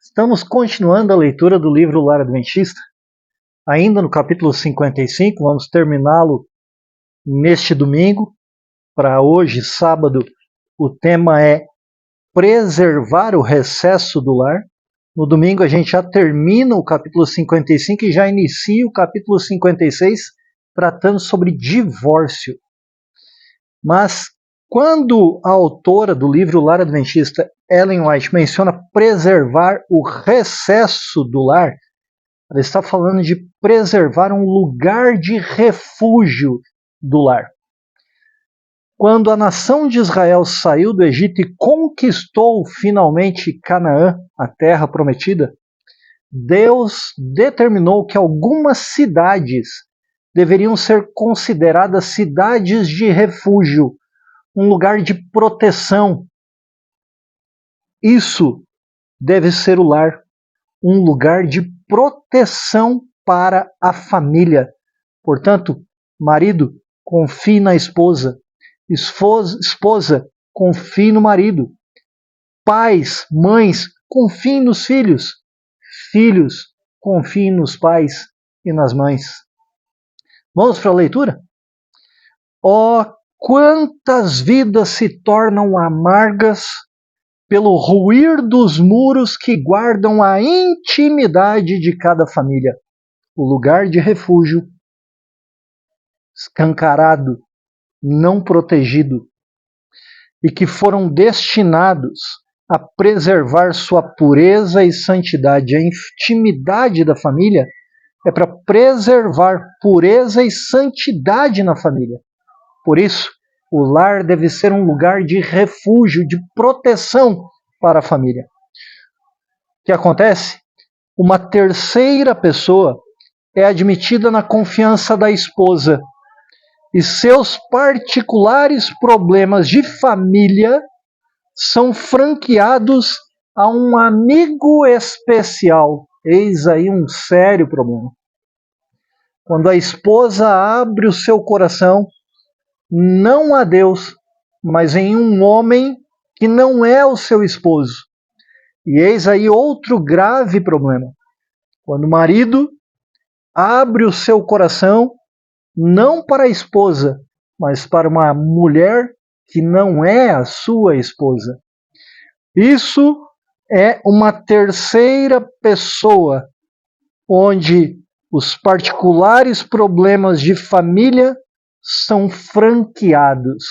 Estamos continuando a leitura do livro Lar Adventista, ainda no capítulo 55, vamos terminá-lo neste domingo. Para hoje, sábado, o tema é preservar o recesso do lar. No domingo a gente já termina o capítulo 55 e já inicia o capítulo 56, tratando sobre divórcio. Mas quando a autora do livro Lar Adventista, Ellen White, menciona preservar o recesso do lar, ela está falando de preservar um lugar de refúgio do lar. Quando a nação de Israel saiu do Egito e conquistou finalmente Canaã, a terra prometida, Deus determinou que algumas cidades deveriam ser consideradas cidades de refúgio, um lugar de proteção. Isso deve ser o lar, um lugar de proteção para a família. Portanto, marido, confie na esposa. Esposa, confie no marido. Pais, mães, confiem nos filhos. Filhos, confiem nos pais e nas mães. Vamos para a leitura? Quantas vidas se tornam amargas pelo ruir dos muros que guardam a intimidade de cada família, o lugar de refúgio, escancarado, não protegido, e que foram destinados a preservar sua pureza e santidade. A intimidade da família é para preservar pureza e santidade na família. Por isso, o lar deve ser um lugar de refúgio, de proteção para a família. O que acontece? Uma terceira pessoa é admitida na confiança da esposa e seus particulares problemas de família são franqueados a um amigo especial. Eis aí um sério problema. Quando a esposa abre o seu coração, não a Deus, mas em um homem que não é o seu esposo. E eis aí outro grave problema. Quando o marido abre o seu coração, não para a esposa, mas para uma mulher que não é a sua esposa. Isso é uma terceira pessoa, onde os particulares problemas de família são franqueados,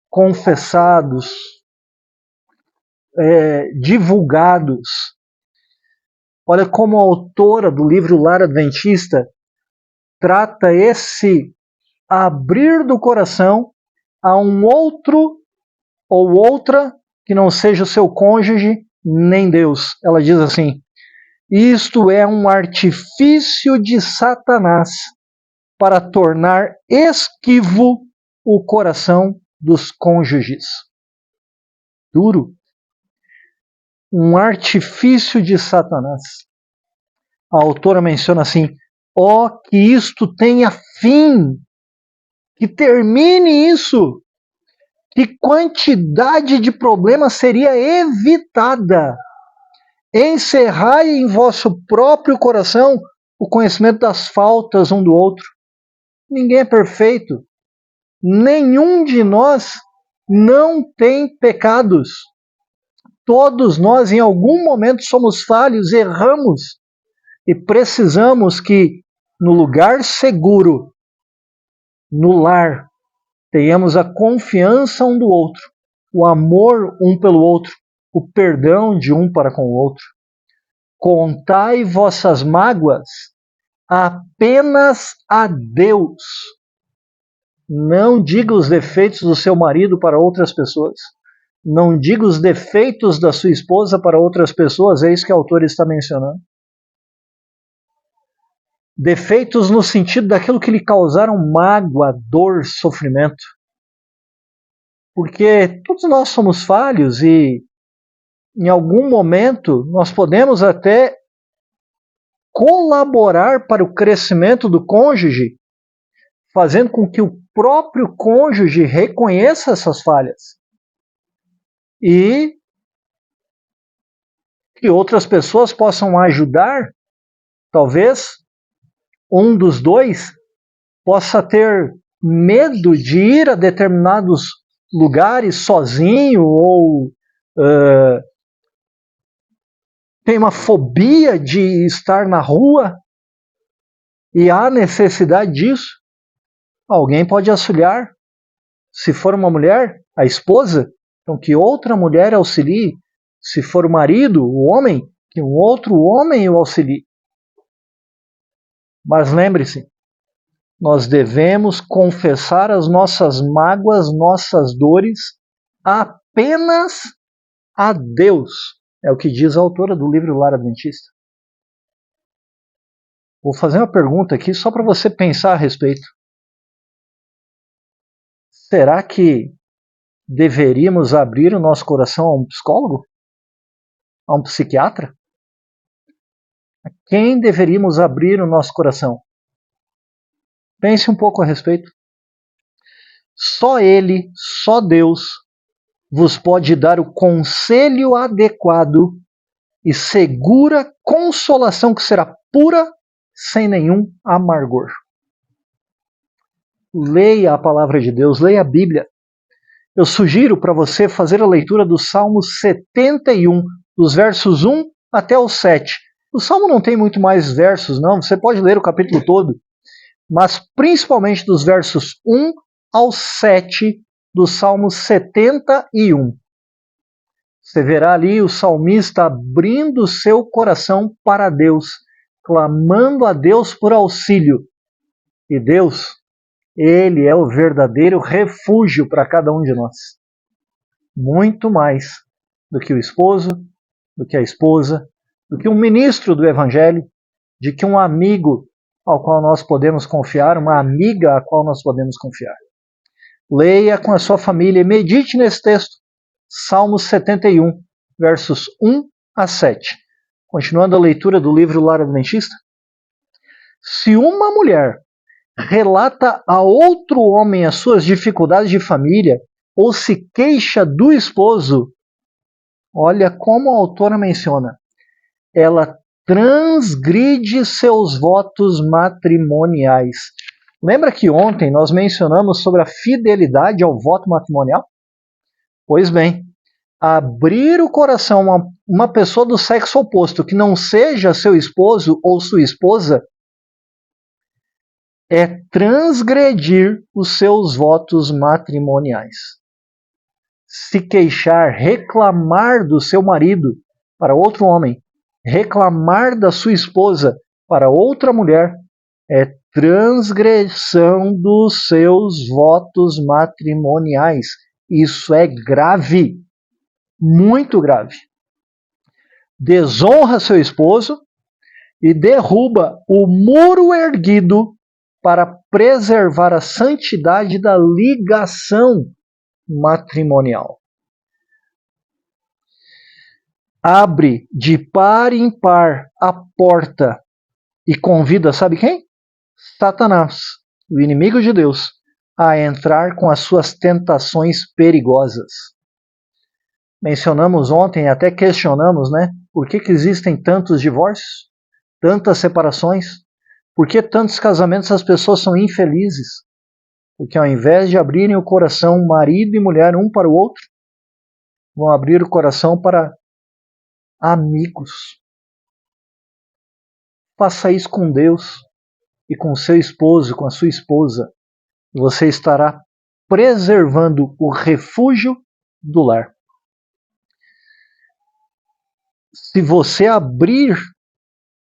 confessados, divulgados. Olha como a autora do livro Lar Adventista trata esse abrir do coração a um outro ou outra que não seja o seu cônjuge nem Deus. Ela diz assim: isto é um artifício de Satanás para tornar esquivo o coração dos cônjuges. Duro. Um artifício de Satanás. A autora menciona assim: que isto tenha fim, que termine isso, que quantidade de problemas seria evitada. Encerrai em vosso próprio coração o conhecimento das faltas um do outro. Ninguém é perfeito. Nenhum de nós não tem pecados. Todos nós, em algum momento, somos falhos, erramos. E precisamos que, no lugar seguro, no lar, tenhamos a confiança um do outro, o amor um pelo outro, o perdão de um para com o outro. Contai vossas mágoas apenas a Deus. Não diga os defeitos do seu marido para outras pessoas. Não diga os defeitos da sua esposa para outras pessoas. É isso que a autora está mencionando. Defeitos no sentido daquilo que lhe causaram mágoa, dor, sofrimento. Porque todos nós somos falhos e em algum momento nós podemos até colaborar para o crescimento do cônjuge, fazendo com que o próprio cônjuge reconheça essas falhas e que outras pessoas possam ajudar. Talvez um dos dois possa ter medo de ir a determinados lugares sozinho ou tem uma fobia de estar na rua e há necessidade disso. Alguém pode auxiliar. Se for uma mulher, a esposa, então que outra mulher auxilie. Se for o marido, o homem, que um outro homem o auxilie. Mas lembre-se, nós devemos confessar as nossas mágoas, nossas dores, apenas a Deus. É o que diz a autora do livro Lar Adventista. Vou fazer uma pergunta aqui só para você pensar a respeito. Será que deveríamos abrir o nosso coração a um psicólogo? A um psiquiatra? A quem deveríamos abrir o nosso coração? Pense um pouco a respeito. Só Ele, só Deus, vos pode dar o conselho adequado e segura consolação que será pura, sem nenhum amargor. Leia a palavra de Deus, leia a Bíblia. Eu sugiro para você fazer a leitura do Salmo 71, dos versos 1 até o 7. O Salmo não tem muito mais versos, não. Você pode ler o capítulo todo, mas principalmente dos versos 1 ao 7 do Salmo 71. Você verá ali o salmista abrindo seu coração para Deus, clamando a Deus por auxílio. E Deus, Ele é o verdadeiro refúgio para cada um de nós. Muito mais do que o esposo, do que a esposa, do que um ministro do Evangelho, de que um amigo ao qual nós podemos confiar, uma amiga a qual nós podemos confiar. Leia com a sua família e medite nesse texto. Salmo 71, versos 1 a 7. Continuando a leitura do livro Lar Adventista. Se uma mulher relata a outro homem as suas dificuldades de família ou se queixa do esposo, olha como a autora menciona, ela transgride seus votos matrimoniais. Lembra que ontem nós mencionamos sobre a fidelidade ao voto matrimonial? Pois bem, abrir o coração a uma pessoa do sexo oposto que não seja seu esposo ou sua esposa é transgredir os seus votos matrimoniais. Se queixar, reclamar do seu marido para outro homem, reclamar da sua esposa para outra mulher, é transgressão dos seus votos matrimoniais. Isso é grave, muito grave. Desonra seu esposo e derruba o muro erguido para preservar a santidade da ligação matrimonial. Abre de par em par a porta e convida, sabe quem? Satanás, o inimigo de Deus, a entrar com as suas tentações perigosas. Mencionamos ontem, até questionamos, né? Por que existem tantos divórcios? Tantas separações? Por que tantos casamentos as pessoas são infelizes? Porque ao invés de abrirem o coração, marido e mulher, um para o outro, vão abrir o coração para amigos. Faça isso com Deus e com seu esposo, com a sua esposa. Você estará preservando o refúgio do lar. Se você abrir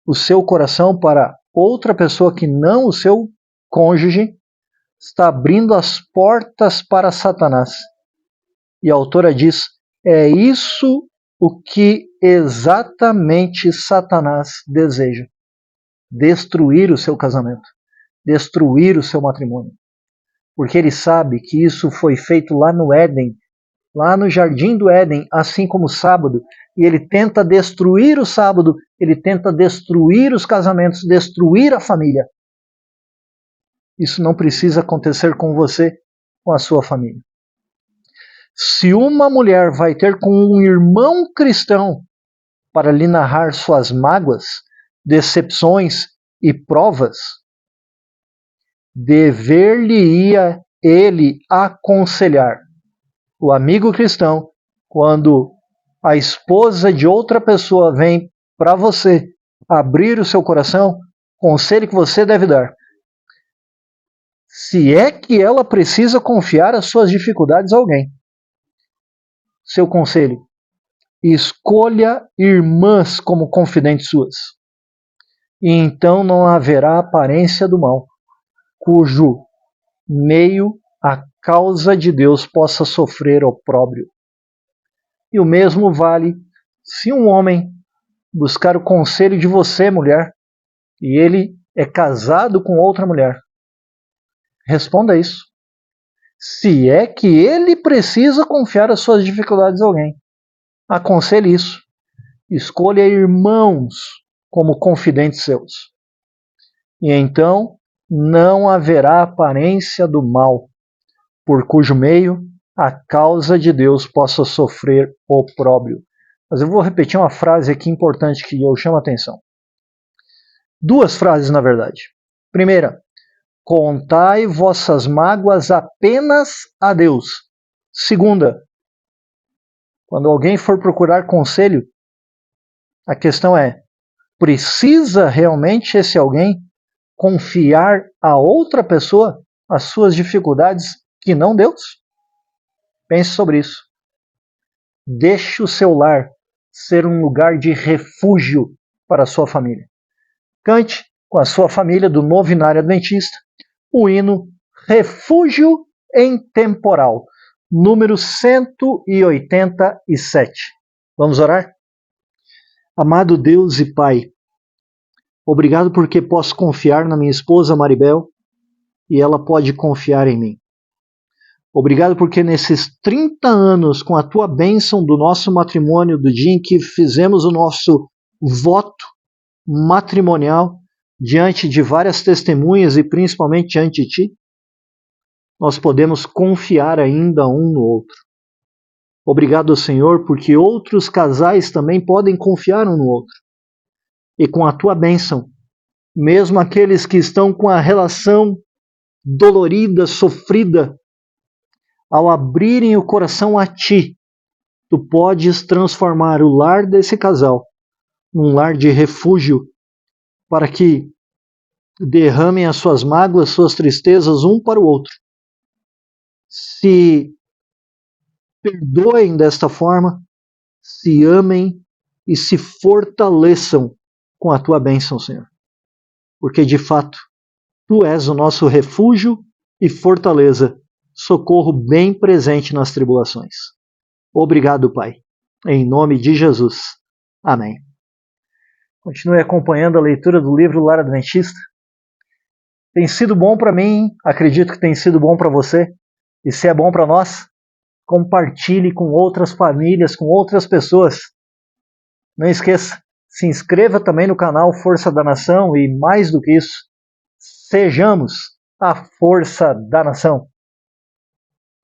o seu coração para outra pessoa que não o seu cônjuge, está abrindo as portas para Satanás. E a autora diz, é isso o que exatamente Satanás deseja. Destruir o seu casamento. Destruir o seu matrimônio. Porque ele sabe que isso foi feito lá no Éden, lá no jardim do Éden, assim como o sábado, e ele tenta destruir o sábado, ele tenta destruir os casamentos, destruir a família. Isso não precisa acontecer com você, com a sua família. Se uma mulher vai ter com um irmão cristão para lhe narrar suas mágoas, decepções e provas, dever-lhe-ia ele aconselhar o amigo cristão quando a esposa de outra pessoa vem para você abrir o seu coração, conselho que você deve dar. Se é que ela precisa confiar as suas dificuldades a alguém. Seu conselho: escolha irmãs como confidentes suas. E então não haverá aparência do mal, cujo meio a causa de Deus possa sofrer opróbrio. E o mesmo vale se um homem buscar o conselho de você, mulher, e ele é casado com outra mulher. Responda isso. Se é que ele precisa confiar as suas dificuldades a alguém, aconselhe isso. Escolha irmãos como confidentes seus. E então não haverá aparência do mal, por cujo meio a causa de Deus possa sofrer opróbrio. Mas eu vou repetir uma frase aqui importante que eu chamo a atenção. Duas frases, na verdade. Primeira: contai vossas mágoas apenas a Deus. Segunda: quando alguém for procurar conselho, a questão é: precisa realmente esse alguém confiar a outra pessoa as suas dificuldades que não Deus? Pense sobre isso. Deixe o seu lar ser um lugar de refúgio para a sua família. Cante com a sua família do Novinário Adventista o hino Refúgio em Temporal, número 187. Vamos orar? Amado Deus e Pai, obrigado porque posso confiar na minha esposa Maribel e ela pode confiar em mim. Obrigado porque nesses 30 anos, com a tua bênção do nosso matrimônio, do dia em que fizemos o nosso voto matrimonial, diante de várias testemunhas e principalmente diante de ti, nós podemos confiar ainda um no outro. Obrigado, Senhor, porque outros casais também podem confiar um no outro. E com a tua bênção, mesmo aqueles que estão com a relação dolorida, sofrida, ao abrirem o coração a ti, tu podes transformar o lar desse casal num lar de refúgio para que derramem as suas mágoas, suas tristezas um para o outro. Se perdoem desta forma, se amem e se fortaleçam com a tua bênção, Senhor. Porque de fato, tu és o nosso refúgio e fortaleza, socorro bem presente nas tribulações. Obrigado, Pai. Em nome de Jesus. Amém. Continue acompanhando a leitura do livro Lar Adventista. Tem sido bom para mim, acredito que tem sido bom para você. E se é bom para nós, compartilhe com outras famílias, com outras pessoas. Não esqueça, se inscreva também no canal Força da Nação e mais do que isso, sejamos a força da nação.